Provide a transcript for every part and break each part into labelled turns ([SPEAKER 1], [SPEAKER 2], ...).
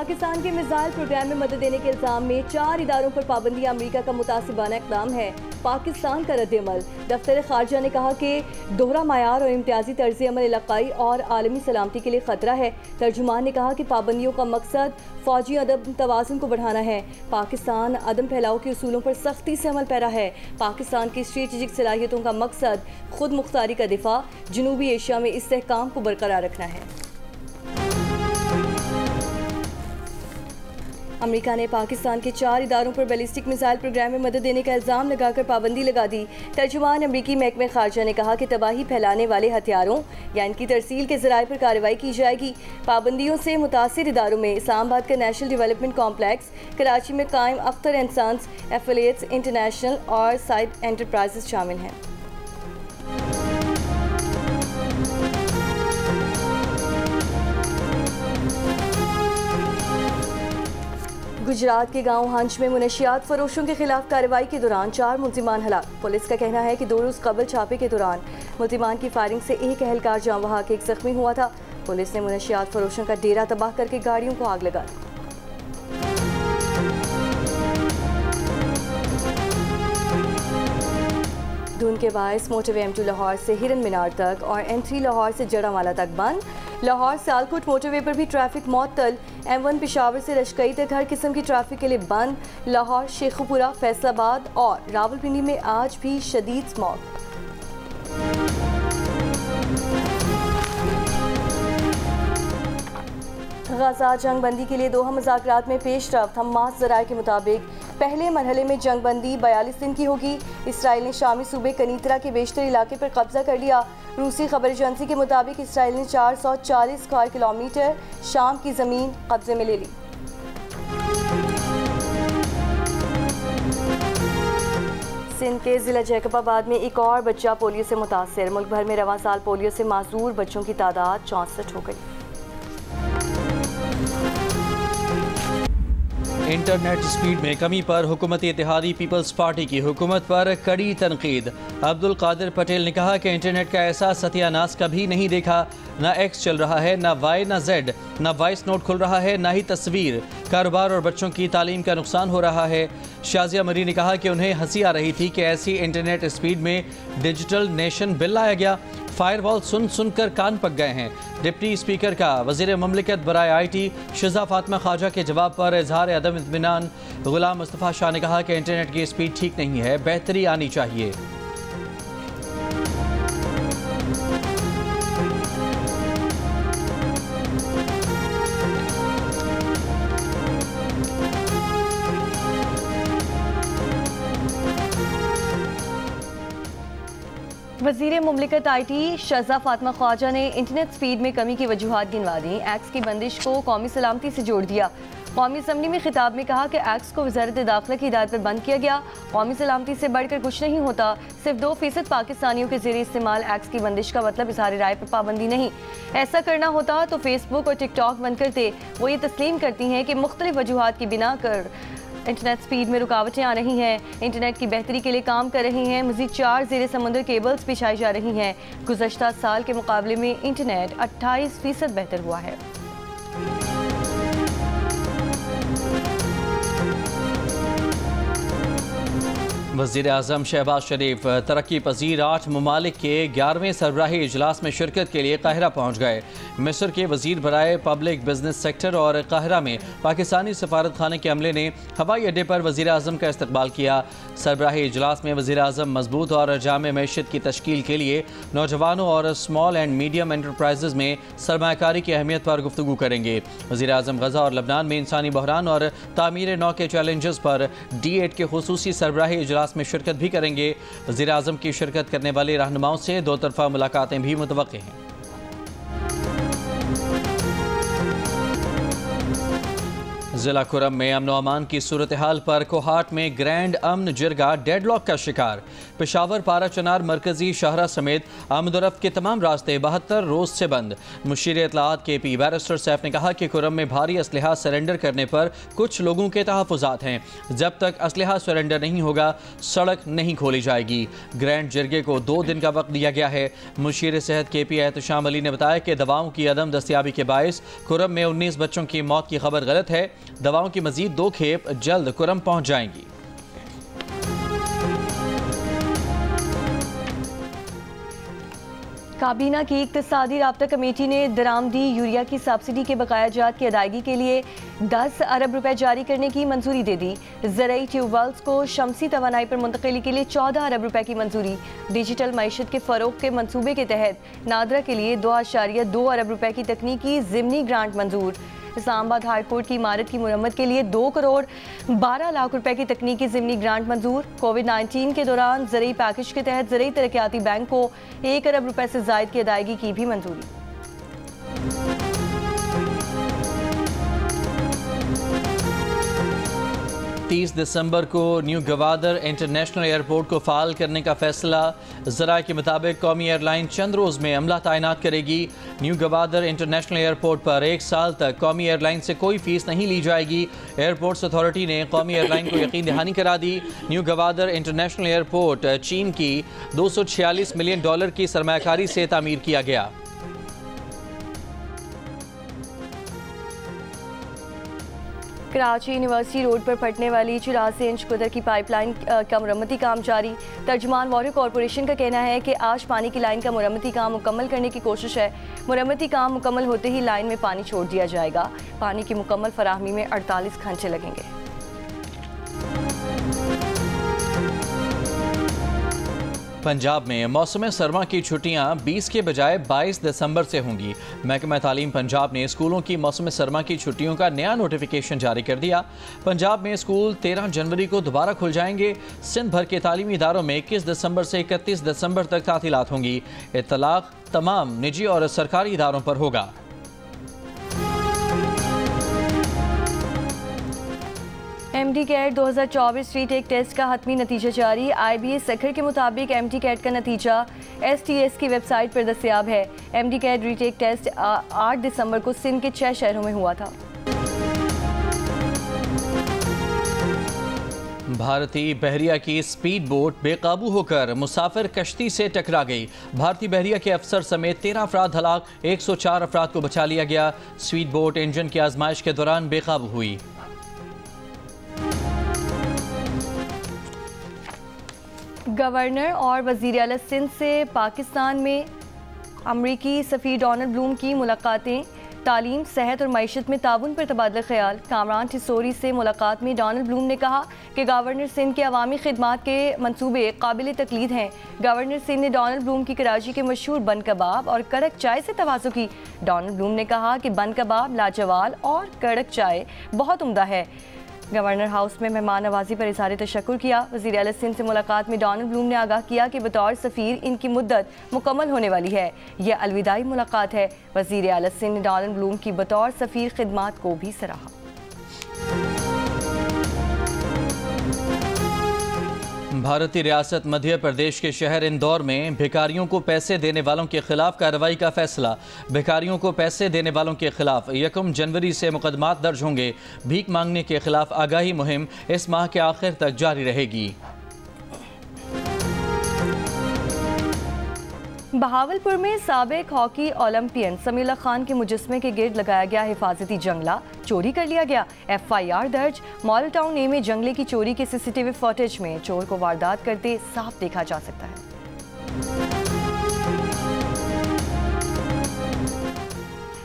[SPEAKER 1] पाकिस्तान के missile programme में मदद देने के इल्जाम में 4 इदारों पर पाबंदी अमरीका का मुतासिबाना इक़दाम है। पाकिस्तान का रद्द-ए-अमल। दफ्तर खारजा ने कहा कि दोहरा मायार और इम्तियाजी तर्ज अमल इलाकाई और आलमी सलामती के लिए खतरा है। तर्जुमान ने कहा कि पाबंदियों का मकसद फौजी अदम तवाज़ुन को बढ़ाना है। पाकिस्तान अदम फैलाव के उसूलों पर सख्ती से अमल पैरा है। पाकिस्तान की स्ट्रेटेजिक सलाहियतों का मकसद खुद मुख्तारी का दिफा, जनूबी एशिया में इस्तेहकाम को बरकरार रखना है। अमेरिका ने पाकिस्तान के 4 इदारों पर बैलिस्टिक मिसाइल प्रोग्राम में मदद देने का इल्ज़ाम लगाकर पाबंदी लगा दी। तर्जुमान अमरीकी महकमे खारजा ने कहा कि तबाही फैलाने वाले हथियारों या इनकी तरसील के ज़राए पर कार्रवाई की जाएगी। पाबंदियों से मुतासिर इदारों में इस्लामाबाद का नेशनल डेवलपमेंट कॉम्प्लेक्स, कराची में Qaim Akhtar and sons affiliates international और साइड एंटरप्राइजेस शामिल हैं। गुजरात के गांव हंच में मुनशियात फरोशों के खिलाफ कार्रवाई के दौरान 4 मुल्जिमान हलाक। पुलिस का कहना है कि 2 रोज़ कबल छापे के दौरान मुल्जिमान की फायरिंग से एक अहलकार जाँ बहक एक जख्मी हुआ था। पुलिस ने मुनशियात फरोशों का डेरा तबाह करके गाड़ियों को आग लगा दी। धुंध के बायस मोटरवे M2 लाहौर से हिरन मीनार तक और N3 लाहौर से जड़ामाला तक बंद। लाहौर सियालकोट मोटरवे पर भी ट्रैफिक मअतल। M1 पेशावर से लश्करी तक हर किस्म की ट्रैफिक के लिए बंद। लाहौर, शेखुपुरा, फैसलाबाद और रावलपिंडी में आज भी शदीद स्मॉग। गजा जंग बंदी के लिए दोहा मुज़ाकरात में पेशरफ्त। हमास ज़राए के मुताबिक पहले मरहले में जंग बंदी 42 दिन की होगी। इसराइल ने शामी सूबे कनीतरा के बेशतर इलाके पर कब्जा कर लिया। रूसी खबर एजेंसी के मुताबिक इसराइल ने 440 स्क्वायर किलोमीटर शाम की ज़मीन कब्जे में ले ली। सिंध के ज़िला जैकबाबाद में एक और बच्चा पोलियो से मुतासर। मुल्क भर में रवां साल पोलियो से मासूर बच्चों की तादाद 64 हो गई।
[SPEAKER 2] इंटरनेट स्पीड में कमी पर हुकूमती इत्तेहादी पीपल्स पार्टी की हुकूमत पर कड़ी तनकीद। अब्दुल कादिर पटेल ने कहा कि इंटरनेट का ऐसा सत्यानाश कभी नहीं देखा। न एक्स चल रहा है, न वाई, न जेड, न वॉइस नोट खुल रहा है, न ही तस्वीर। कारोबार और बच्चों की तालीम का नुकसान हो रहा है। शाजिया मरी ने कहा कि उन्हें हंसी आ रही थी कि ऐसी इंटरनेट स्पीड में डिजिटल नेशन बिल लाया गया। फायरवॉल सुन सुनकर कान पक गए हैं। डिप्टी स्पीकर का वज़ीर ममलिकत बराए IT शिज़ा फातिमा ख्वाजा के जवाब पर इजहार अदम इत्मीनान। गुलाम मुस्तफ़ा शाह ने कहा कि इंटरनेट की स्पीड ठीक नहीं है, बेहतरी आनी चाहिए।
[SPEAKER 1] वज़ीर मुमलिकत IT शिज़ा फातिमा ख्वाजा ने इंटरनेट स्पीड में कमी की वजूहात गिनवा दी। एक्स की बंदिश को कौमी सलामती से जोड़ दिया। कौमी असम्बली में खिताब में कहा कि एक्स को वज़ारत दाखिला की हिदायत पर बंद किया गया। कौमी सलामती से बढ़कर कुछ नहीं होता। सिर्फ 2% पाकिस्तानियों के ज़रिए इस्तेमाल एक्स की बंदिश का मतलब इज़हार राय पर पाबंदी नहीं। ऐसा करना होता तो फेसबुक और टिकटॉक बंद करते। वो ये तस्लीम करती हैं कि मुख्तलिफ वजूहात की बिना कर इंटरनेट स्पीड में रुकावटें आ रही हैं। इंटरनेट की बेहतरी के लिए काम कर रही हैं। मज़ीद 4 ज़ेरे समुंदर केबल्स बिछाई जा रही हैं। गुज़श्ता साल के मुकाबले में इंटरनेट 28% बेहतर हुआ है।
[SPEAKER 2] वज़ीर आज़म शहबाज शरीफ तरक्की पजीर 8 ममालिक के 11वें सरबराही इजलास में शिरकत के लिए काहिरा पहुँच गए। मिस्र के वज़ीर बराए पब्लिक बिजनेस सेक्टर और काहिरा में पाकिस्तानी सफारत खाने के अमले ने हवाई अड्डे पर वज़ीर आज़म का इस्तकबाल किया। सरबराही इजलास में वज़ीर आज़म मजबूत और जामे मैशत की तश्कील के लिए नौजवानों और स्मॉल एंड मीडियम एंटरप्राइजेज़ में सरमायाकारी की अहमियत पर गुफ्तगू करेंगे। वज़ीर आज़म गजा और लबनान में इंसानी बहरान और तामीर नौ के चैलेंजेस पर D8 के खुसूसी सरबराही इजलास में शिरकत भी करेंगे। वज़ीर आज़म की शिरकत करने वाले रहनुमाओं से 2 तरफ़ा मुलाकातें भी मुतवक्के हैं। जिला खुरम में अमन अमान की सूरत हाल पर कोहाट में ग्रैंड अमन जिरगा डेडलॉक का शिकार। पेशावर पारा चनार मरकजी शाहरा समेत आमदोरफ्त के तमाम रास्ते 72 रोज से बंद। मुशीर इत्तलात KP बैरिस्टर सैफ ने कहा कि खुरम में भारी असलहा सरेंडर करने पर कुछ लोगों के तहफ़्फ़ुज़ात हैं। जब तक असलहा सरेंडर नहीं होगा सड़क नहीं खोली जाएगी। ग्रैंड जिरगे को 2 दिन का वक्त दिया गया है। मुशीर सेहत KP एहतशाम अली ने बताया कि दवाओं की अदम दस्तियाबी के बायस खुरम में 19 बच्चों की मौत की खबर गलत है। दवाओं की मजीद 2 खेप जल्द खुरम पहुंच जाएंगी।
[SPEAKER 1] काबीना की इक्तिसादी राब्ता कमेटी ने दरामदी यूरिया की सब्सिडी के बकाया जात की अदायगी के लिए 10 अरब रुपए जारी करने की मंजूरी दे दी। ज़रई ट्यूबवेल्स को शमसी तवानाई पर मुंतकिली के लिए 14 अरब रुपए की मंजूरी। डिजिटल मईशत के फ़रोग के मनसूबे के तहत नादरा के लिए 2.2 अरब रुपए की तकनीकी ज़िमनी ग्रांट मंजूर। इस्लामाबाद हाई कोर्ट की इमारत की मुरम्मत के लिए 2 करोड़ 12 लाख रुपए की तकनीकी ज़िमनी ग्रांट मंजूर। कोविड-19 के दौरान ज़रई पैकेज के तहत ज़रई तरक्याती बैंक को 1 अरब रुपए से ज़ायद की अदायगी की भी मंजूरी।
[SPEAKER 2] 30 दिसंबर को न्यू गवादर इंटरनेशनल एयरपोर्ट को फाल करने का फैसला। ज़राए के मुताबिक कौमी एयरलाइन चंद रोज़ में अमला तैनात करेगी। न्यू गवादर इंटरनेशनल एयरपोर्ट पर 1 साल तक कौमी एयरलाइन से कोई फीस नहीं ली जाएगी। एयरपोर्ट्स अथॉरिटी ने कौमी एयरलाइन को यकीन दहानी करा दी। न्यू गवादर इंटरनेशनल एयरपोर्ट चीन की $246 मिलियन की सरमायाकारी से तामीर किया गया।
[SPEAKER 1] कराची यूनिवर्सिटी रोड पर फटने वाली 84 इंच कुदर की पाइपलाइन का मुरम्मती काम जारी। तर्जुमान वाटर कॉरपोरेशन का कहना है कि आज पानी की लाइन का मुरम्मती काम मुकम्मल करने की कोशिश है। मुरम्मती काम मुकम्मल होते ही लाइन में पानी छोड़ दिया जाएगा। पानी की मुकम्मल फराहमी में 48 घंटे लगेंगे।
[SPEAKER 2] पंजाब में मौसम सरमा की छुट्टियां 20 के बजाय 22 दिसंबर से होंगी। महकमा तालीम पंजाब ने स्कूलों की मौसम सरमा की छुट्टियों का नया नोटिफिकेशन जारी कर दिया। पंजाब में स्कूल 13 जनवरी को दोबारा खुल जाएंगे। सिंध भर के तालीमी इदारों में 21 दिसंबर से 31 दिसंबर तक तातीलात होंगी। इत्तलाक तमाम निजी और सरकारी इदारों पर होगा।
[SPEAKER 1] MD कैट 2024 रीटेक टेस्ट का हतमी नतीजा जारी। IBA सखर के मुताबिक MD कैट का नतीजा STS की वेबसाइट पर दस्तयाब है। MD कैट रीटेक टेस्ट 8 दिसंबर को सिंध के 6 शहरों में हुआ था।
[SPEAKER 2] भारतीय बहरिया की स्पीड बोट बेकाबू होकर मुसाफिर कश्ती से टकरा गई। भारतीय बहरिया के अफसर समेत 13 अफराद हलाक, 104 अफराद को बचा लिया गया। स्पीड बोट इंजन की आजमाइश के दौरान बेकाबू हुई।
[SPEAKER 1] गवर्नर और वज़ीर आला सिंध से पाकिस्तान में अमरीकी सफ़ीर डोनाल्ड ब्लूम की मुलाकातें। तालीम, सेहत और मईशत में ताउन पर तबादला ख्याल। कामरान ठिसोरी से मुलाकात में डोनाल्ड ब्लूम ने कहा कि गवर्नर सिंध के अवामी खिदमात के मंसूबे काबिल तकलीद हैं। गवर्नर सिंध ने डोनाल्ड ब्लूम की कराची के मशहूर बन कबाब और कड़क चाय से तवाज़ु की। डोनाल्ड ब्लूम ने कहा कि बन कबाब लाजवाब और कड़क चाय बहुत उम्दा है। गवर्नर हाउस में मेहमान नवाजी पर इज़हार तशक्कुर किया। वज़ीर आला सिंध से मुलाकात में डोनाल्ड ब्लूम ने आगाह किया कि बतौर सफ़ीर इनकी मुद्दत मुकम्मल होने वाली है। यह अलविदाई मुलाकात है। वज़ीर आला सिंध ने डोनाल्ड ब्लूम की बतौर सफ़ीर खिदमात को भी सराहा।
[SPEAKER 2] भारतीय रियासत मध्य प्रदेश के शहर इंदौर में भिखारियों को पैसे देने वालों के खिलाफ कार्रवाई का फैसला। भिखारियों को पैसे देने वालों के खिलाफ 1 जनवरी से मुकदमात दर्ज होंगे। भीख मांगने के खिलाफ आगाही मुहिम इस माह के आखिर तक जारी रहेगी।
[SPEAKER 1] बहावलपुर में साबिक हॉकी ओलंपियन समीउल्लाह खान के मुजस्मे के गिर्द लगाया गया हिफाजती जंगला चोरी कर लिया गया। FIR दर्ज। मॉडल टाउन ए में जंगले की चोरी के CCTV फुटेज में चोर को वारदात करते साफ देखा जा सकता है।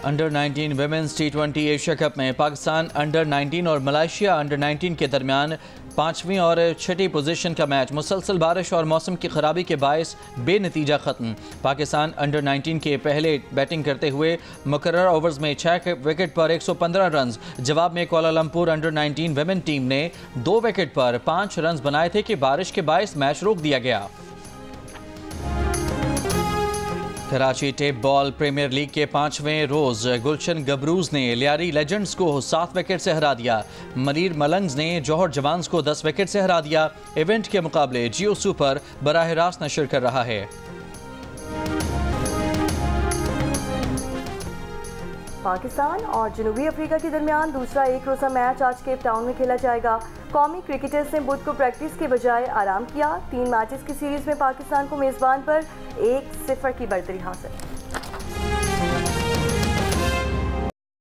[SPEAKER 2] Under 19 women's T20 Asia cup में पाकिस्तान अंडर 19 और मलेशिया अंडर 19 के दरमियान 5वीं और 6ठी पोजीशन का मैच मुसलसल बारिश और मौसम की खराबी के बायस बेनतीजा खत्म। पाकिस्तान अंडर 19 के पहले बैटिंग करते हुए मुकर्रर ओवर्स में 6 विकेट पर 115 रन। जवाब में कोलालमपुर अंडर 19 वुमेन टीम ने 2 विकेट पर 5 रन बनाए थे कि बारिश के बायस मैच रोक दिया गया। Karachi tape ball premier league के 5वें रोज गुलशन गबरूज ने लियारी लेजेंड्स को 7 विकेट से हरा दिया। मनीर मलंग्स ने जौहर जवान्स को 10 विकेट से हरा दिया। इवेंट के मुकाबले जियो सुपर बराह रास्त नशर कर रहा है।
[SPEAKER 1] पाकिस्तान और जनूबी अफ्रीका के दरमियान दूसरा एक रोज़ा मैच आज केप टाउन में खेला जाएगा। कौमी क्रिकेटर्स ने बुध को प्रैक्टिस के बजाय आराम किया। 3 मैचेस की सीरीज में पाकिस्तान को मेज़बान पर 1-0 की बढ़तरी हासिल।